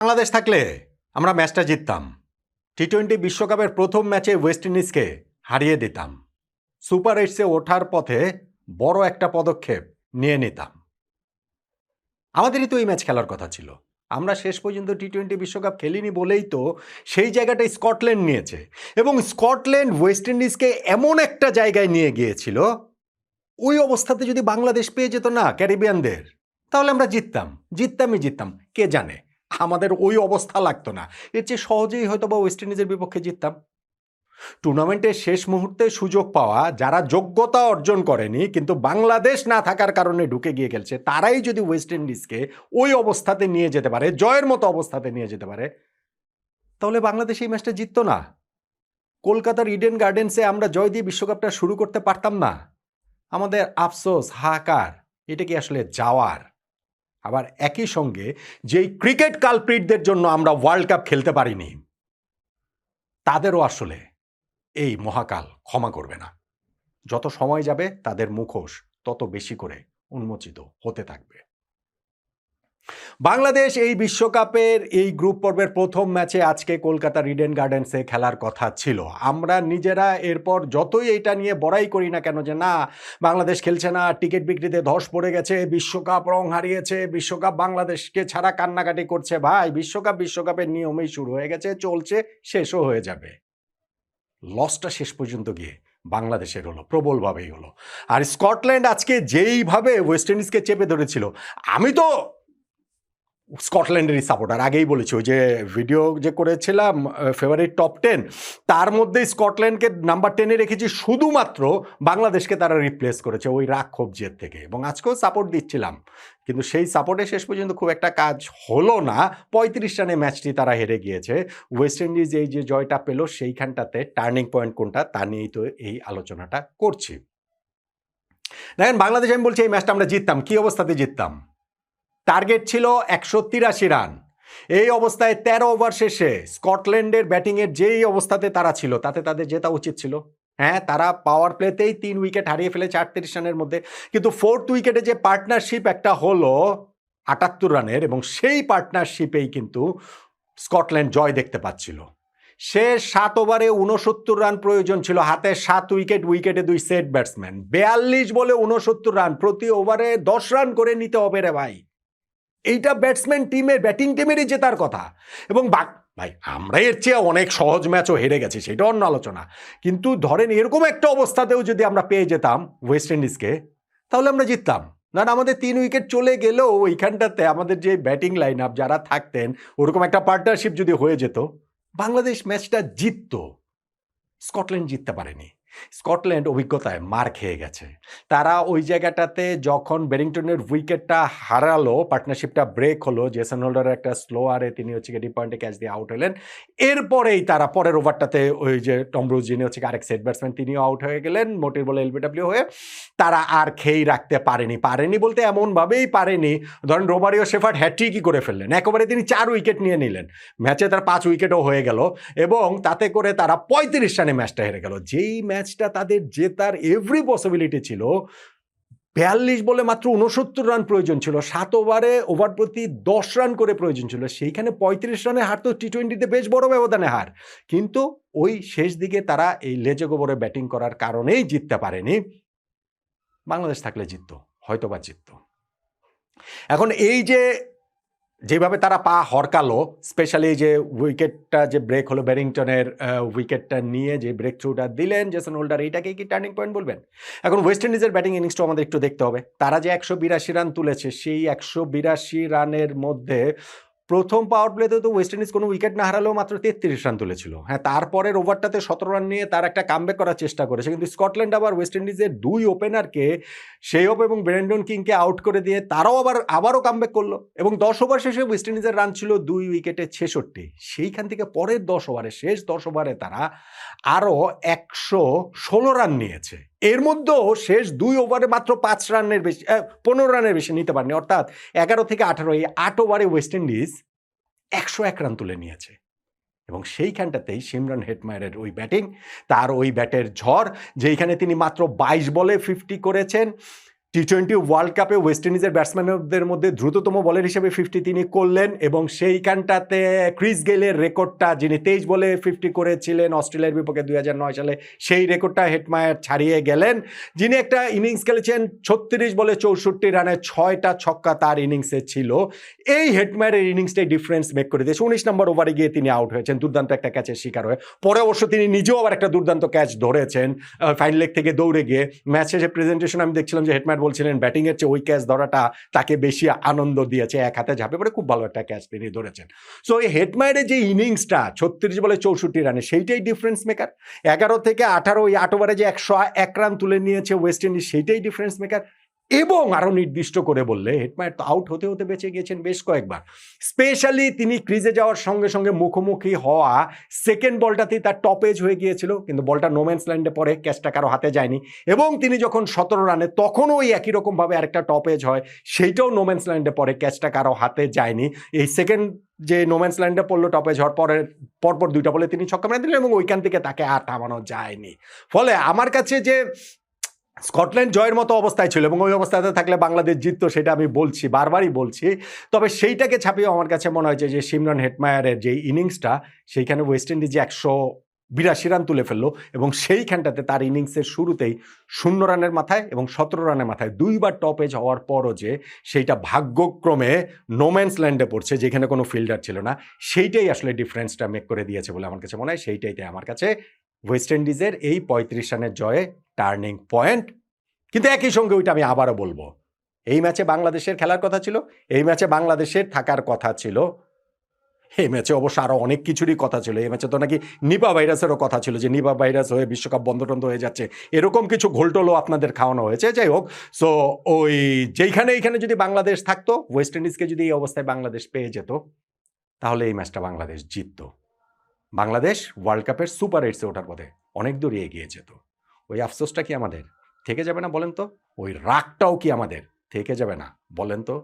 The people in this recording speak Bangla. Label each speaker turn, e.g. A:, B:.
A: বাংলাদেশ থাকলে আমরা ম্যাচটা জিততাম। টি-20 বিশ্বকাপের প্রথম ম্যাচে ওয়েস্ট ইন্ডিজকে হারিয়ে দিতাম। সুপার এইটসে ওঠার পথে বড় একটা পদক্ষেপ নিয়ে নিতাম। আমাদেরই তো এই ম্যাচ খেলার কথা ছিল। আমরা শেষ পর্যন্ত টি-20 বিশ্বকাপ খেলিনি বলেই তো সেই জায়গাটায় স্কটল্যান্ড নিয়েছে, এবং স্কটল্যান্ড ওয়েস্ট ইন্ডিজকে এমন একটা জায়গায় নিয়ে গিয়েছিল, ওই অবস্থাতে যদি বাংলাদেশ পেয়ে যেত না ক্যারিবিয়ানদের, তাহলে আমরা জিততাম। কে জানে আমাদের ওই অবস্থা লাগতো না। এর চেয়ে সহজেই হয়তো বা ওয়েস্ট ইন্ডিজের বিপক্ষে জিততাম। টুর্নামেন্টের শেষ মুহূর্তে সুযোগ পাওয়া, যারা যোগ্যতা অর্জন করেনি কিন্তু বাংলাদেশ না থাকার কারণে ঢুকে গিয়ে খেলছে, তারাই যদি ওয়েস্ট ইন্ডিজকে ওই অবস্থাতে নিয়ে যেতে পারে, জয়ের মতো অবস্থাতে নিয়ে যেতে পারে, তাহলে বাংলাদেশ এই ম্যাচটা জিততো না। কলকাতার ইডেন গার্ডেন্সে আমরা জয় দিয়ে বিশ্বকাপটা শুরু করতে পারতাম না। আমাদের আফসোস, হাহাকার, এটা কি আসলে যাওয়ার? আবার একই সঙ্গে যেই ক্রিকেট কালপ্রিটদের জন্য আমরা ওয়ার্ল্ড কাপ খেলতে পারিনি, তাদেরও আসলে এই মহাকাল ক্ষমা করবে না। যত সময় যাবে তাদের মুখোশ তত বেশি করে উন্মোচিত হতে থাকবে। বাংলাদেশ এই বিশ্বকাপের এই গ্রুপ পর্বের প্রথম ম্যাচে আজকে কলকাতার ইডেন গার্ডেন্সে খেলার কথা ছিল। আমরা নিজেরা এরপর যতই এটা নিয়ে বড়াই করি না কেন যে না বাংলাদেশ খেলছে না, টিকিট বিক্রিতে ধস পড়ে গেছে, বিশ্বকাপ রং হারিয়েছে, বিশ্বকাপ বাংলাদেশকে ছাড়া কান্নাকাটি করছে, ভাই বিশ্বকাপের নিয়মেই শুরু হয়ে গেছে, চলছে, শেষও হয়ে যাবে। লসটা শেষ পর্যন্ত গিয়ে বাংলাদেশের হলো, প্রবলভাবেই হলো। আর স্কটল্যান্ড আজকে যেইভাবে ওয়েস্ট ইন্ডিজকে চেপে ধরেছিল, আমি তো স্কটল্যান্ডেরই সাপোর্টার, আগেই বলেছি। ওই যে ভিডিও যে করেছিলাম ফেভারিট টপ 10, তার মধ্যে স্কটল্যান্ডকে নাম্বার 10-এ রেখেছি শুধুমাত্র বাংলাদেশকে তারা রিপ্লেস করেছে ওই রাগ ক্ষোভ জেদ থেকে, এবং আজকেও সাপোর্ট দিচ্ছিলাম, কিন্তু সেই সাপোর্টে শেষ পর্যন্ত খুব একটা কাজ হলো না। 35 রানে ম্যাচটি তারা হেরে গিয়েছে। ওয়েস্ট ইন্ডিজ এই যে জয়টা পেল, সেইখানটাতে টার্নিং পয়েন্ট কোনটা তা নিয়েই তো এই আলোচনাটা করছি। দেখেন, বাংলাদেশ, আমি বলছি এই ম্যাচটা আমরা জিততাম। কি অবস্থাতে জিততাম? টার্গেট ছিল 183 রান। এই অবস্থায় 13 ওভার শেষে স্কটল্যান্ডের ব্যাটিংয়ের যেই অবস্থাতে তারা ছিল, তাতে তাদের জেতা উচিত ছিল। হ্যাঁ, তারা পাওয়ার প্লেতেই 3 উইকেট হারিয়ে ফেলেছে 38 রানের মধ্যে, কিন্তু 4th উইকেটে যে পার্টনারশিপ একটা হলো 78 রানের, এবং সেই পার্টনারশিপেই কিন্তু স্কটল্যান্ড জয় দেখতে পাচ্ছিল। শেষ 7 ওভারে 69 রান প্রয়োজন ছিল, হাতে 7 উইকেট, উইকেটে 2 সেট ব্যাটসম্যান, 42 বলে 69 রান, প্রতি ওভারে 10 রান করে নিতে হবে রে ভাই। এইটা ব্যাটসম্যান টিমের, ব্যাটিং টিমেরই জেতার কথা। এবং ভাই, আমরা এর চেয়ে অনেক সহজ ম্যাচও হেরে গেছি, সেটা অন্য আলোচনা, কিন্তু ধরেন এরকম একটা অবস্থাতেও যদি আমরা পেয়ে যেতাম ওয়েস্ট ইন্ডিজকে, তাহলে আমরা জিততাম। না, আমাদের 3 উইকেট চলে গেলেও ওইখানটাতে আমাদের যে ব্যাটিং লাইন আপ যারা থাকতেন, ওরকম একটা পার্টনারশিপ যদি হয়ে যেত, বাংলাদেশ ম্যাচটা জিতত। স্কটল্যান্ড জিততে পারেনি। স্কটল্যান্ড অভিজ্ঞতায় মার খেয়ে গেছে। তারা ওই জায়গাটাতে যখন বেরিংটনের উইকেটটা হারালো, পার্টনারশিপটা ব্রেক হলো, জেসন হোল্ডারের একটা স্লোয়ারে তিনি হচ্ছে ডিপ পয়েন্টে ক্যাচ দিয়ে আউট হলেন। এরপরেই তারা পরের ওভারটাতে ওই যে টম ব্রুস, যিনি হচ্ছে আরেক সেট ব্যাটসম্যান, তিনিও আউট হয়ে গেলেন মোটির বলে এলবিডব্লিউ হয়ে। তারা আর খেই রাখতে পারেনি বলতে এমনভাবেই পারেনি, ধরেন রোমারিও শেফার্ড হ্যাট্রিকই করে ফেললেন, একেবারে তিনি 4 উইকেট নিয়ে নিলেন, ম্যাচে তার 5 উইকেটও হয়ে গেল, এবং তাতে করে তারা 35 রানে ম্যাচটা হেরে গেল। যেই ম্যাচটা তাদের জেতার এভরি পসিবিলিটি ছিল, 42 বলে মাত্র 69 রান প্রয়োজন ছিল, 7 ওভারে ওভার প্রতি 10 রান করে প্রয়োজন ছিল, সেইখানে 35 রানে হার তো টি-20-তে বেশ বড় ব্যবধানে হার, কিন্তু ওই শেষ দিকে তারা এই লেজে গোবরে ব্যাটিং করার কারণেই জিততে পারেনি। বাংলাদেশ থাকলে জিততো, হয়তো বা জিততো। এখন এই যে যেভাবে তারা পা হরকালো, স্পেশালি যে উইকেটটা যে ব্রেক হলো, ব্যারিংটনের উইকেটটা নিয়ে যে ব্রেক থ্রুটা দিলেন জেসন হোল্ডার, এইটাকে কি টার্নিং পয়েন্ট বলবেন? এখন ওয়েস্ট ইন্ডিজের ব্যাটিং ইনিংসটা আমাদের একটু দেখতে হবে। তারা যে 182 রান তুলেছে, সেই 182 রানের মধ্যে প্রথম পাওয়ার প্লেতে তো ওয়েস্ট ইন্ডিজ কোনো উইকেট না হারালেও মাত্র 33 রান তুলেছিল। হ্যাঁ, তারপরের ওভারটাতে 17 রান নিয়ে তার একটা কামব্যাক করার চেষ্টা করেছে, কিন্তু স্কটল্যান্ড আবার ওয়েস্ট ইন্ডিজের 2 ওপেনারকে, শেহব এবং ব্রেন্ডন কিংকে আউট করে দিয়ে তারাও আবারও কামব্যাক করলো, এবং 10 ওভার শেষে ওয়েস্ট ইন্ডিজের রান ছিল 2 উইকেটে 66। সেইখান থেকে পরের 10 ওভারে, শেষ 10 ওভারে তারা আরও 116 রান নিয়েছে। এর মধ্যেও শেষ 2 ওভারে মাত্র 5 রানের বেশি, 15 রানের বেশি নিতে পারেনি, অর্থাৎ 11 থেকে 18, এই 8 ওভারে ওয়েস্ট ইন্ডিজ 101 রান তুলে নিয়েছে। এবং সেইখানটাতেই সিমরন হেটমায়ারের ওই ব্যাটিং, তার ওই ব্যাটের ঝড়, যেইখানে তিনি মাত্র 22 বলে 50 করেছেন, টি-20 ওয়ার্ল্ড কাপে ওয়েস্ট ইন্ডিজের ব্যাটসম্যানদের মধ্যে দ্রুততম বলার হিসেবে 50 তিনি করলেন এবং সেইখানটাতে ক্রিস গেইলের রেকর্ডটা, যিনি 23 বলে 50 করেছিলেন অস্ট্রেলিয়ার বিপক্ষে 2009 সালে, সেই রেকর্ডটা হেটমায়ার ছাড়িয়ে গেলেন। যিনি একটা ইনিংস খেলেছেন 36 বলে 64 রানে 6টা ছক্কা তার ইনিংসে ছিল, এই হেটমায়ারের ইনিংসটাই ডিফারেন্স মেক করে দিয়েছে। 19 নম্বর ওভারে গিয়ে তিনি আউট হয়েছেন দুর্দান্ত একটা ক্যাচের শিকার হয়ে। পরে অবশ্য তিনি নিজেও আবার একটা দুর্দান্ত ক্যাচ ধরেছেন ফাইন লেগ থেকে দৌড়ে গিয়ে। ম্যাচ শেষে প্রেজেন্টেশন আমি দেখছিলাম যে হেটমায়ার বলছিলেন ব্যাটিংয়ের চেয়ে ওই ক্যাচ ধরাটা তাকে বেশি আনন্দ দিয়েছে, এক হাতে ঝাঁপে পড়ে খুব ভালো একটা ক্যাচ তিনি ধরেছেন। সো এই হেটমায়ারের যে ইনিংসটা 36 বলে 64 রানে, সেইটাই ডিফারেন্স মেকার। 11 থেকে 18 ওই 8 ওভারে যে 101 রান তুলে নিয়েছে ওয়েস্ট ইন্ডিজ, সেইটাই ডিফারেন্স মেকার। এবং আরো নির্দিষ্ট করে বললে হেটমায়ার তো আউট হতে হতে বেঁচে গিয়েছেন বেশ কয়েকবার। স্পেশালি তিনি ক্রিজে যাওয়ার সঙ্গে সঙ্গে মুখোমুখি হওয়া সেকেন্ড বলটাতেই তার টপ এজ হয়ে গিয়েছিল, কিন্তু বলটা নোম্যান্স ল্যান্ডে পড়ে, ক্যাচটা কারো হাতে যায়নি। এবং তিনি যখন 17 রানে, তখনও ওই একই রকমভাবে আরেকটা টপ এজ হয়, সেইটাও নোম্যান্স ল্যান্ডে পড়ে, ক্যাচটা কারো হাতে যায়নি। এই সেকেন্ড যে নোম্যান্স ল্যান্ডে পড়লো টপ এজ হওয়ার পরপর 2টা বলে তিনি ছক্কা মেরে দিলেন এবং ওইখান থেকে তাকে আর থামানো যায়নি। ফলে আমার কাছে যে স্কটল্যান্ড জয়ের মতো অবস্থায় ছিল এবং ওই অবস্থাতে থাকলে বাংলাদেশ জিততো, সেটা আমি বলছি, বারবারই বলছি। তবে সেইটাকে ছাপিয়ে আমার কাছে মনে হয়েছে যে সিমরন হেটমায়ারের যে ইনিংসটা, সেইখানে ওয়েস্ট ইন্ডিজ 182 রান তুলে ফেললো এবং সেইখানটাতে তার ইনিংসের শুরুতেই 0 রানের মাথায় এবং 17 রানের মাথায় 2বার টপ এজ হওয়ার পরও যে সেইটা ভাগ্যক্রমে নোম্যান্স ল্যান্ডে পড়ছে, যেখানে কোনো ফিল্ডার ছিল না, সেইটাই আসলে ডিফারেন্সটা মেক করে দিয়েছে বলে আমার কাছে মনে হয়। সেইটাইতে আমার কাছে ওয়েস্ট ইন্ডিজের এই 35 রানের জয়ে টার্নিং পয়েন্ট। কিন্তু একই সঙ্গে ওইটা আমি আবারও বলবো, এই ম্যাচে বাংলাদেশের খেলার কথা ছিল, এই ম্যাচে বাংলাদেশের থাকার কথা ছিল, এই ম্যাচে অবশ্য আরও অনেক কিছুরই কথা ছিল। এই ম্যাচে তো নাকি নিপা ভাইরাসেরও কথা ছিল, যে নিপা ভাইরাস হয়ে বিশ্বকাপ বন্ধ হয়ে যাচ্ছে, এরকম কিছু ঘোলটোলও আপনাদের খাওয়ানো হয়েছে। যাই হোক, সো ওই এইখানে যদি বাংলাদেশ থাকতো, ওয়েস্ট ইন্ডিজকে যদি এই অবস্থায় বাংলাদেশ পেয়ে যেত, তাহলে এই ম্যাচটা বাংলাদেশ জিততো। বাংলাদেশ ওয়ার্ল্ড কাপের সুপার 8-এ ওঠার পথে অনেক দূর এগিয়ে যেত। ওই আফসোসটা কি আমাদের থেকে যাবে না বলেন তো? ওই রাগটাও কি আমাদের থেকে যাবে না বলেন তো?